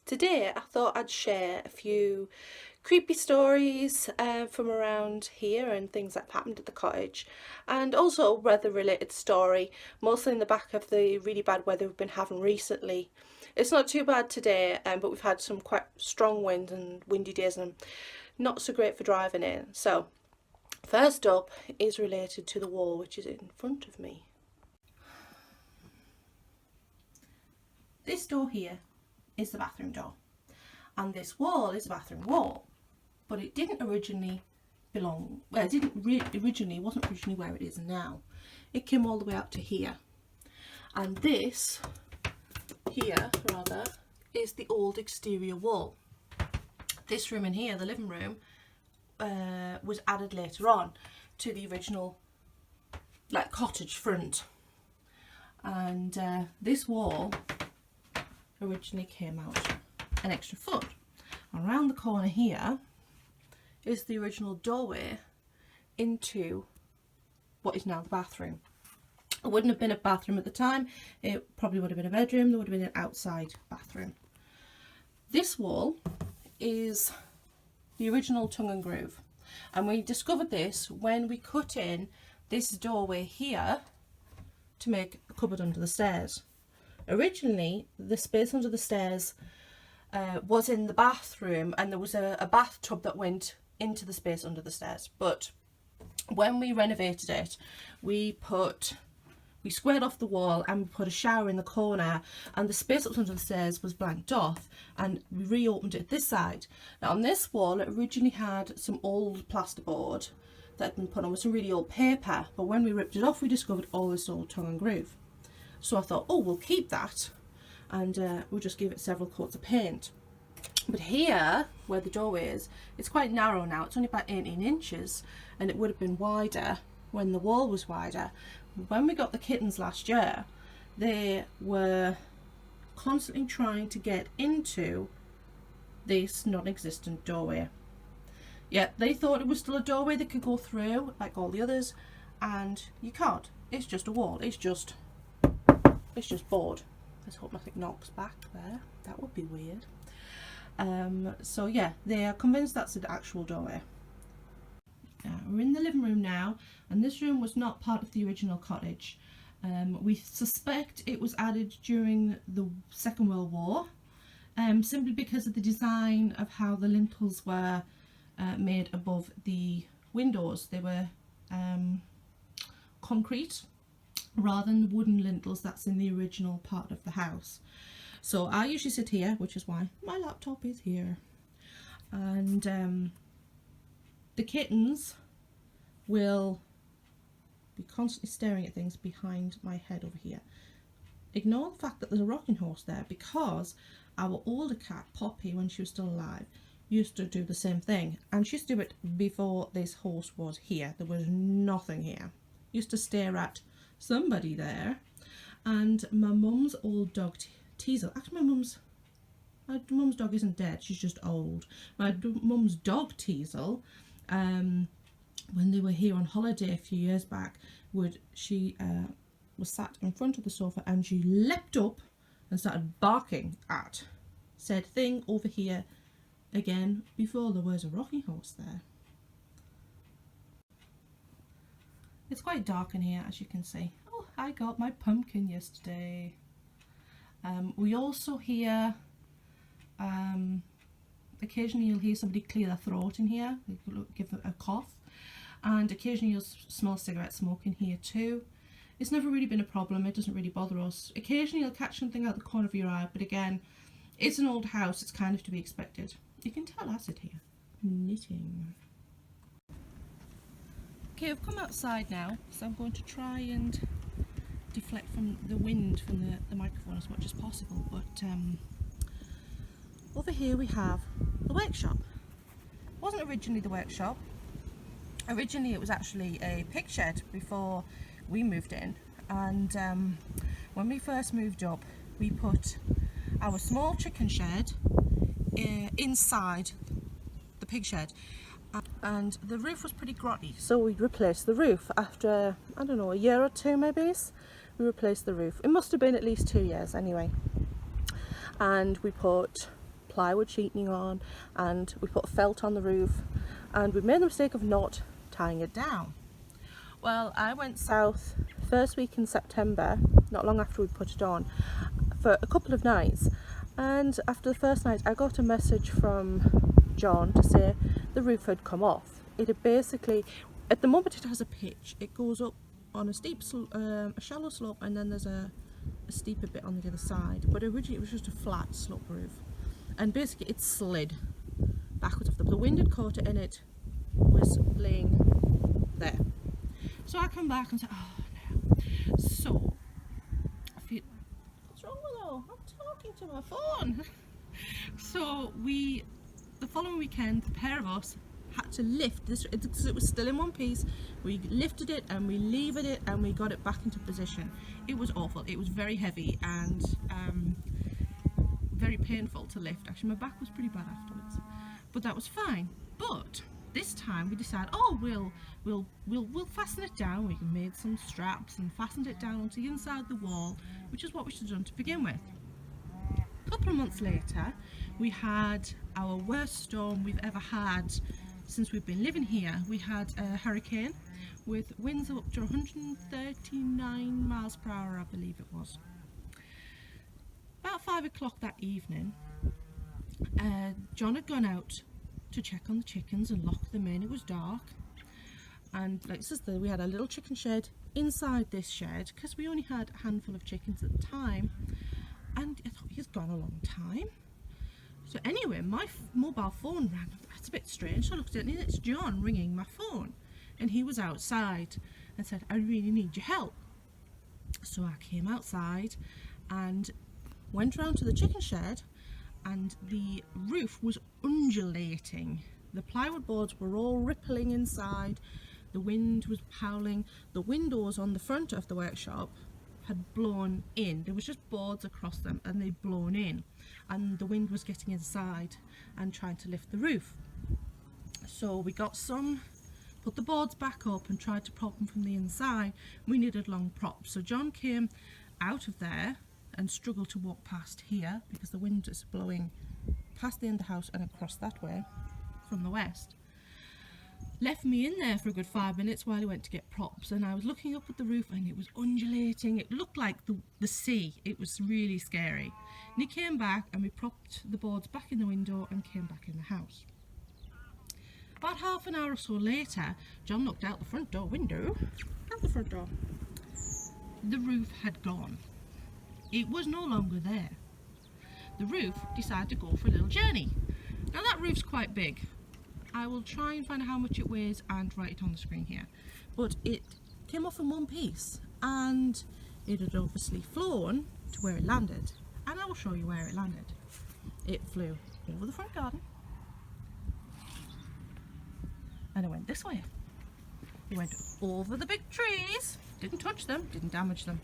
Today I thought I'd share a few creepy stories from around here and things that have happened at the cottage, and also a weather related story, mostly in the back of the really bad weather we've been having recently. It's not too bad today, but we've had some quite strong winds and windy days and not so great for driving in. So first up is related to the wall which is in front of me. This door here is the bathroom door, and this wall is the bathroom wall, but it didn't originally belong, well, it wasn't originally where it is now. It came all the way out to here, and this here rather is the old exterior wall. This room in here, the living room, was added later on to the original like cottage front, and this wall originally came out an extra foot. Around the corner here is the original doorway into what is now the bathroom. It wouldn't have been a bathroom at the time, it probably would have been a bedroom, there would have been an outside bathroom. This wall is the original tongue and groove, and we discovered this when we cut in this doorway here to make a cupboard under the stairs. Originally the space under the stairs was in the bathroom, and there was a bathtub that went into the space under the stairs, but when we renovated it we squared off the wall and we put a shower in the corner, and the space that was under the stairs was blanked off, and we reopened it this side. Now on this wall it originally had some old plasterboard that had been put on with some really old paper, but when we ripped it off we discovered all this old tongue and groove. So I thought, oh, we'll keep that, and we'll just give it several coats of paint. But here, where the doorway is, it's quite narrow now. It's only about 18 inches, and it would have been wider when the wall was wider. When we got the kittens last year, they were constantly trying to get into this non-existent doorway. Yeah, they thought it was still a doorway they could go through, like all the others, and you can't. It's just a wall. It's just board. Let's hope nothing knocks back there. That would be weird. So yeah, they are convinced that's the actual doorway. We're in the living room now, and this room was not part of the original cottage. We suspect it was added during the Second World War, simply because of the design of how the lintels were made above the windows. They were concrete rather than the wooden lintels that's in the original part of the house. So I usually sit here, which is why my laptop is here, and the kittens will be constantly staring at things behind my head over here. Ignore the fact that there's a rocking horse there, because our older cat Poppy, when she was still alive, used to do the same thing, and she used to do it before this horse was here. There was nothing here. Used to stare at somebody there. And my mum's old dog Teasel, actually my mum's dog isn't dead, she's just old. My mum's dog Teasel, when they were here on holiday a few years back, she was sat in front of the sofa and she leapt up and started barking at said thing over here again before there was a rocking horse there. It's quite dark in here, as you can see. Oh, I got my pumpkin yesterday. We also hear, occasionally you'll hear somebody clear their throat in here, give a cough, and occasionally you'll smell cigarette smoke in here too. It's never really been a problem, it doesn't really bother us. Occasionally you'll catch something out the corner of your eye, but again, it's an old house, it's kind of to be expected. You can tell I sit here, knitting. Okay, I've come outside now, so I'm going to try and deflect from the wind from the microphone as much as possible, but over here we have the workshop. It wasn't originally the workshop. Originally it was actually a pig shed before we moved in, and when we first moved up we put our small chicken shed inside the pig shed, and the roof was pretty grotty, so we replaced the roof after, I don't know, a year or two maybe. We replaced the roof. It must have been at least 2 years anyway, and we put plywood sheeting on, and we put felt on the roof, and we made the mistake of not tying it down. Well, I went south first week in September, not long after we put it on, for a couple of nights, and after the first night I got a message from John to say the roof had come off. It had basically, at the moment it has a pitch, it goes up on a steep a shallow slope, and then there's a steeper bit on the other side, but originally it was just a flat slope roof, and basically it slid backwards off the wind had caught it and it was laying there. So I come back and say, oh no. So I feel, what's wrong with her? I'm talking to my phone. So the following weekend, the pair of us had to lift this because it was still in one piece. We lifted it and we levered it and we got it back into position. It was awful. It was very heavy and very painful to lift. Actually, my back was pretty bad afterwards, but that was fine. But this time we decided, oh, we'll fasten it down. We made some straps and fastened it down onto the inside of the wall, which is what we should have done to begin with. A couple of months later, we had our worst storm we've ever had since we've been living here. We had a hurricane with winds up to 139 miles per hour, I believe it was. About 5 o'clock that evening, John had gone out to check on the chickens and lock them in. It was dark, and like this is we had a little chicken shed inside this shed because we only had a handful of chickens at the time, and I thought, he's gone a long time. So anyway, my mobile phone rang. That's a bit strange. So I looked at it and it's John ringing my phone, and he was outside and said, I really need your help. So I came outside and went round to the chicken shed, and the roof was undulating. The plywood boards were all rippling inside. The wind was howling. The windows on the front of the workshop had blown in. There was just boards across them and they'd blown in, and the wind was getting inside and trying to lift the roof. So we got put the boards back up and tried to prop them from the inside. We needed long props, so John came out of there and struggled to walk past here because the wind is blowing past the end of the house and across that way from the west. Left me in there for a good 5 minutes while he went to get props, and I was looking up at the roof and it was undulating. It looked like the sea. It was really scary. And he came back and we propped the boards back in the window and came back in the house. About half an hour or so later, John looked out the front door window, out the front door. The roof had gone. It was no longer there. The roof decided to go for a little journey. Now that roof's quite big. I will try and find out how much it weighs and write it on the screen here. But it came off in one piece, and it had obviously flown to where it landed. And I will show you where it landed. It flew over the front garden, and it went this way. It went over the big trees, didn't touch them, didn't damage them.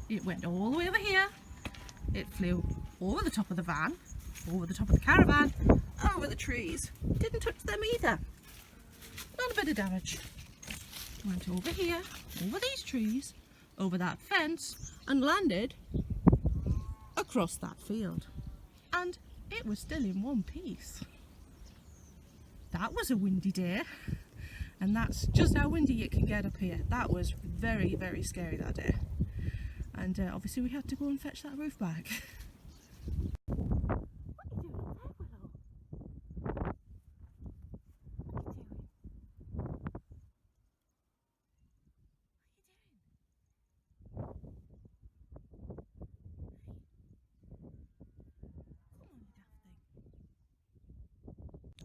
It went all the way over here. It flew over the top of the van, over the top of the caravan, over the trees. Didn't touch them either. Not a bit of damage. Went over here, over these trees, over that fence, and landed across that field. And it was still in one piece. That was a windy day. And that's just how windy it can get up here. That was very, very scary that day. And obviously we had to go and fetch that roof back. What are you doing there, Willow? What are you doing?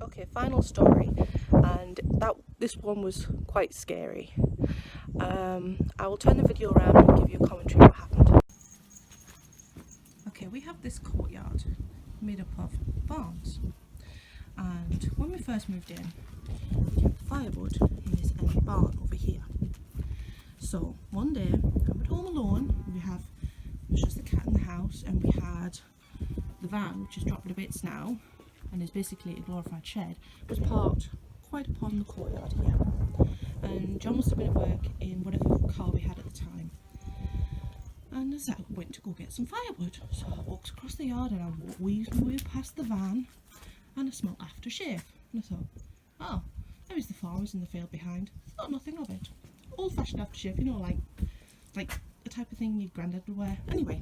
Okay, final story, and this one was quite scary. I will turn the video around and give you a commentary on what happened. Okay, we have this courtyard made up of barns, and when we first moved in, we kept firewood in this empty barn over here. So one day, I'm at home alone. It was just the cat in the house, and we had the van, which is dropped to bits now, and is basically a glorified shed, was parked quite upon the courtyard here. And John must have been at work in whatever car we had at the time. And I went to go get some firewood. So I walked across the yard and I weaved my way past the van and I smelled aftershave. And I thought, oh, there's the farmers in the field behind. Thought nothing of it. Old-fashioned aftershave, you know, like the type of thing your granddad would wear. Anyway,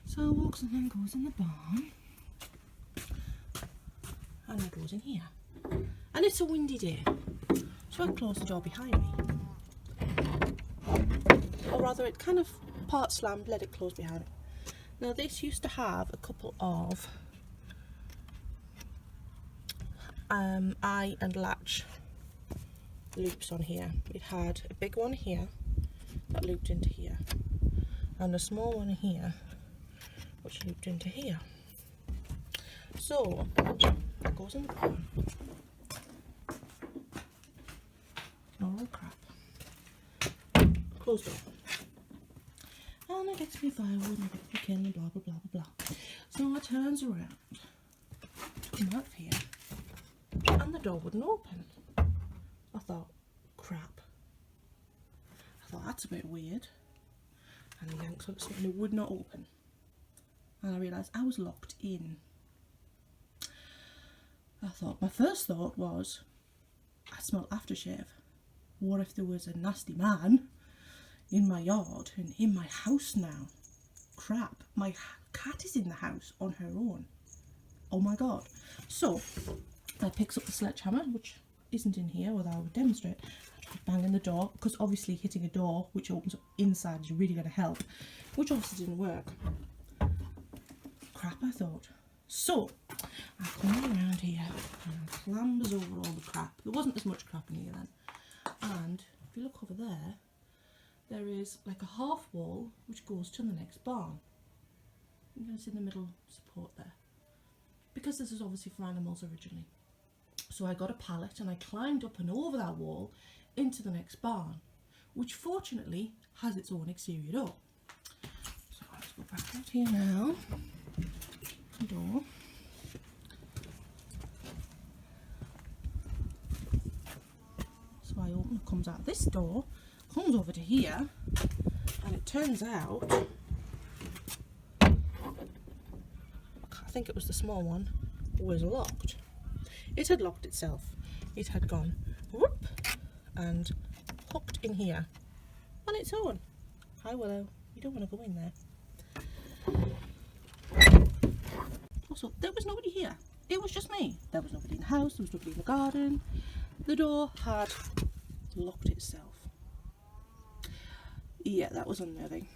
so I walks and then goes in the barn. And I goes in here. And it's a windy day. So I close the door behind me. Or rather, it kind of part slammed, let it close behind me. Now this used to have a couple of eye and latch loops on here. It had a big one here that looped into here, and a small one here which looped into here. So it goes in the barn. Ignore all crap. Close door. And I get me firewood and I get me kindling, blah blah blah blah blah. So I turns around to come out of here and the door wouldn't open. I thought, crap. I thought, that's a bit weird. And I yanked on something, it would not open. And I realised I was locked in. I thought, my first thought was, I smell aftershave. What if there was a nasty man in my yard and in my house now? Crap, my cat is in the house on her own. Oh my god. So I picks up the sledgehammer, which isn't in here, although I would demonstrate. I tried banging the door, because obviously hitting a door which opens up inside is really going to help, which obviously didn't work. Crap, I thought. So I come around here and I clambers over all the crap. There wasn't as much crap in here then. And if you look over there, there is like a half wall which goes to the next barn. You can see the middle support there, because this is obviously for animals originally. So I got a pallet and I climbed up and over that wall into the next barn, which fortunately has its own exterior door. So let's go back out here now. Door. So I open, it comes out this door, comes over to here, and it turns out, I think it was the small one, was locked. It had locked itself. It had gone whoop and hooked in here on its own. Hi Willow, you don't want to go in there. Also, there was nobody here. It was just me. There was nobody in the house, there was nobody in the garden. The door had locked itself. Yeah, that was unnerving.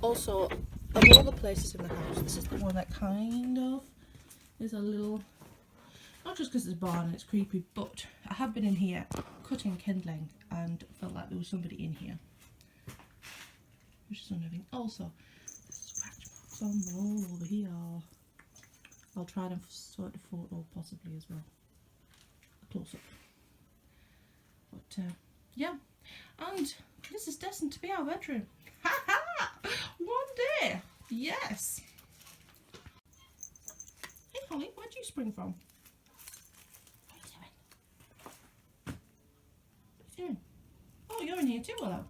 Also, of all the places in the house, this is the one that kind of is a little, not just because it's a barn and it's creepy, but I have been in here cutting kindling and felt like there was somebody in here, which is unnerving. Also, scratch marks on the wall over here. I'll try to sort of photo possibly as well, a close up. But yeah, and this is destined to be our bedroom. Ha ha! One day, yes. Hey Holly, where'd you spring from? What are you doing? What are you doing? Oh, you're in here too, Willow.